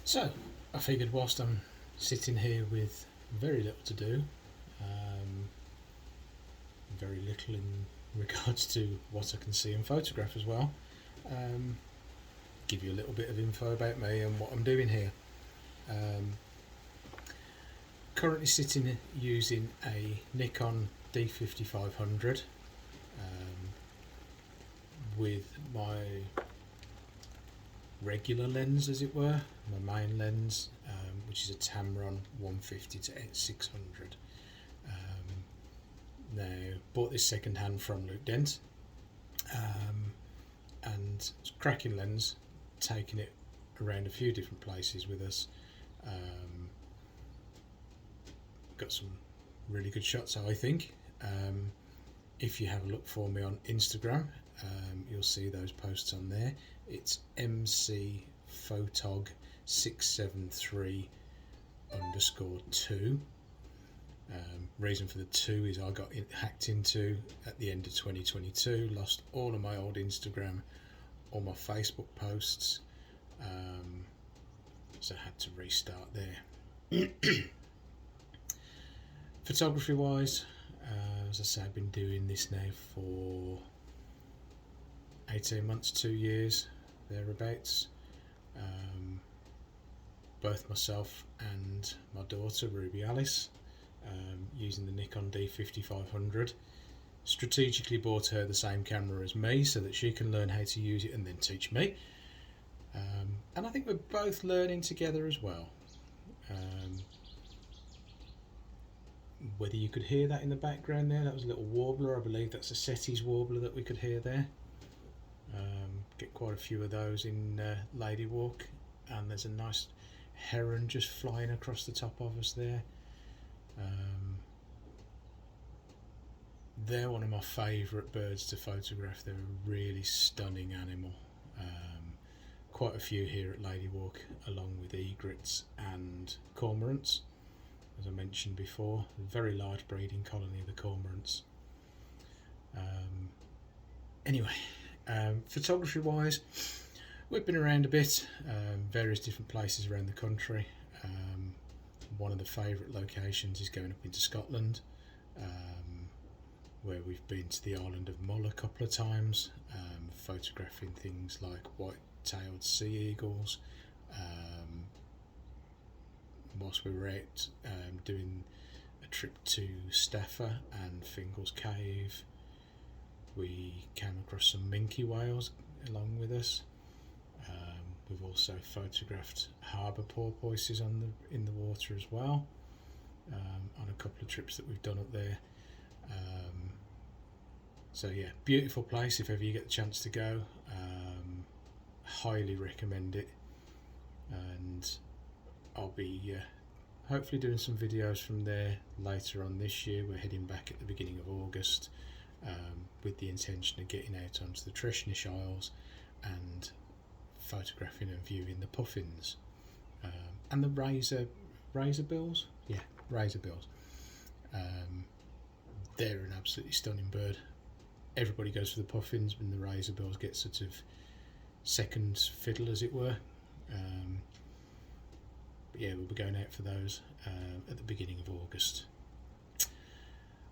So, I figured whilst I'm sitting here with very little to do, um, very little in regards to what I can see and photograph as well, um, give you a little bit of info about me and what I'm doing here. Um, Currently sitting using a Nikon D5500 with my regular lens, as it were, my main lens, which is a Tamron 150 to 600. Now, bought this second hand from Luke Dent, and it's a cracking lens, taking it around a few different places with us. Got some really good shots, I think. If you have a look for me on Instagram, you'll see those posts on there. It's MC Photog 673 underscore 2. Reason for the 2 is I got hacked into at the end of 2022, lost all of my old Instagram, all my Facebook posts, so I had to restart there. Photography wise, as I say, I've been doing this now for 18 months, 2 years, thereabouts. Both myself and my daughter, Ruby Alice, using the Nikon D5500. Strategically bought her the same camera as me so that she can learn how to use it and then teach me. And I think we're both learning together as well. Whether you could hear that in the background there, that was a little warbler. I believe that's a Sette's warbler that we could hear there. Get quite a few of those in Lady Walk, and there's a nice heron just flying across the top of us there. They're one of my favourite birds to photograph. They're a really stunning animal. Quite a few here at Lady Walk, along with egrets and cormorants. As I mentioned before, a very large breeding colony of the cormorants. Photography wise, we've been around a bit, various different places around the country. One of the favourite locations is going up into Scotland, where we've been to the island of Mull a couple of times, photographing things like white-tailed sea eagles. Whilst we were out doing a trip to Staffa and Fingal's Cave, we came across some minke whales along with us. We've also photographed harbour porpoises in the water as well, on a couple of trips that we've done up there. So yeah, beautiful place if ever you get the chance to go. Highly recommend it, and I'll be hopefully doing some videos from there later on this year. We're heading back at the beginning of August, with the intention of getting out onto the Treshnish Isles and photographing and viewing the puffins, and the razorbills. Yeah, razorbills. They're an absolutely stunning bird. Everybody goes for the puffins, and the razorbills get sort of second fiddle, as it were. But yeah, we'll be going out for those at the beginning of August.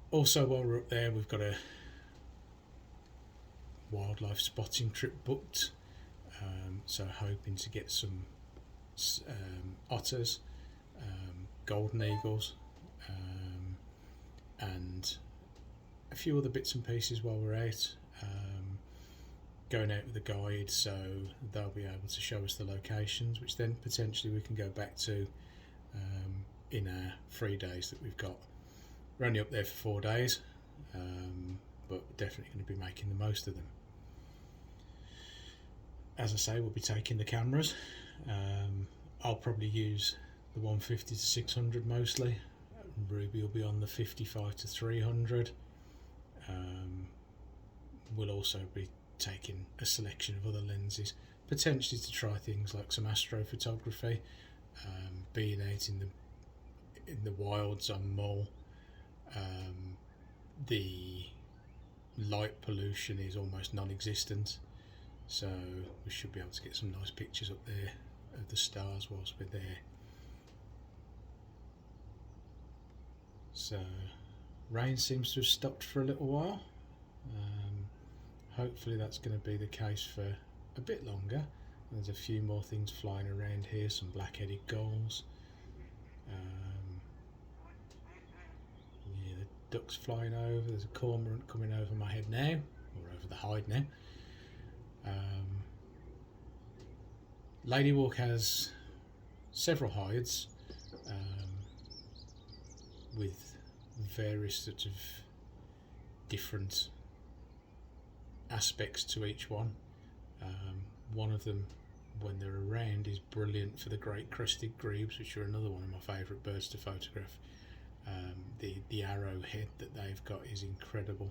Also, while we're up there, we've got a wildlife spotting trip booked, so hoping to get some otters, golden eagles, and a few other bits and pieces while we're out. Going out with a guide, so they'll be able to show us the locations, which then potentially we can go back to in our 3 days that we've got. We're only up there for 4 days, but we're definitely going to be making the most of them. As I say, we'll be taking the cameras. I'll probably use the 150 to 600 mostly. Ruby will be on the 55 to 300. We'll also be taking a selection of other lenses, potentially to try things like some astrophotography, being out in the wilds on Mull. The light pollution is almost non-existent, so we should be able to get some nice pictures up there of the stars whilst we're there. So rain seems to have stopped for a little while. Hopefully that's going to be the case for a bit longer. There's a few more things flying around here, some black-headed gulls. Yeah, the ducks flying over. There's a cormorant coming over my head now, or over the hide now. Lady Walk has several hides with various sort of different aspects to each one. One of them, when they're around, is brilliant for the great crested grebes, which are another one of my favourite birds to photograph. The arrowhead that they've got is incredible.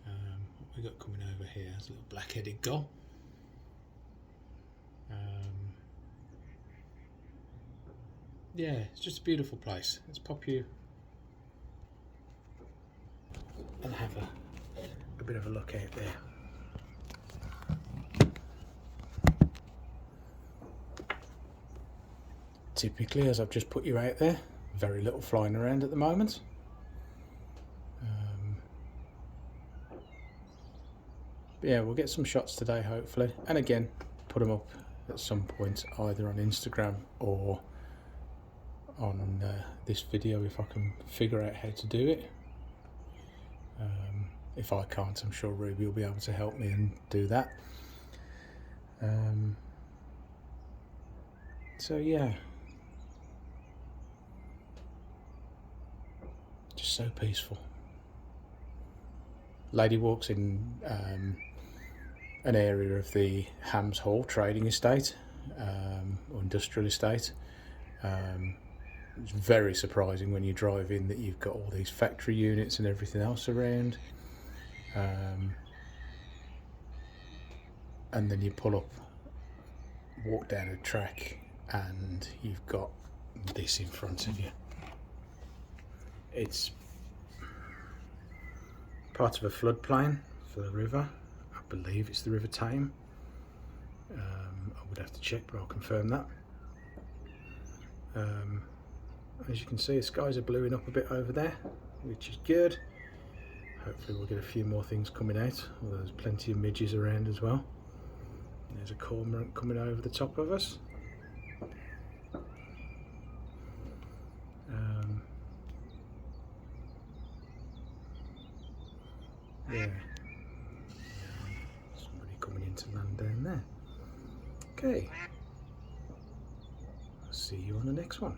What we got coming over here is a little black-headed gull. Yeah, it's just a beautiful place. Let's pop you and have a bit of a look out there. Typically, as I've just put you out there, very little flying around at the moment. But yeah, we'll get some shots today hopefully, and again put them up at some point either on Instagram or on this video if I can figure out how to do it. If I can't, I'm sure Ruby will be able to help me and do that. So yeah, just so peaceful. Lady Walk's in an area of the Hams Hall trading estate or industrial estate. It's very surprising when you drive in that you've got all these factory units and everything else around. And then you pull up, walk down a track, and you've got this in front of you. It's part of a floodplain for the river. I believe it's the River Tame. I would have to check, but I'll confirm that. As you can see, the skies are bluing up a bit over there, which is good. Hopefully we'll get a few more things coming out. Well, there's plenty of midges around as well. There's a cormorant coming over the top of us. Yeah, somebody coming into land down there. Okay, I'll see you on the next one.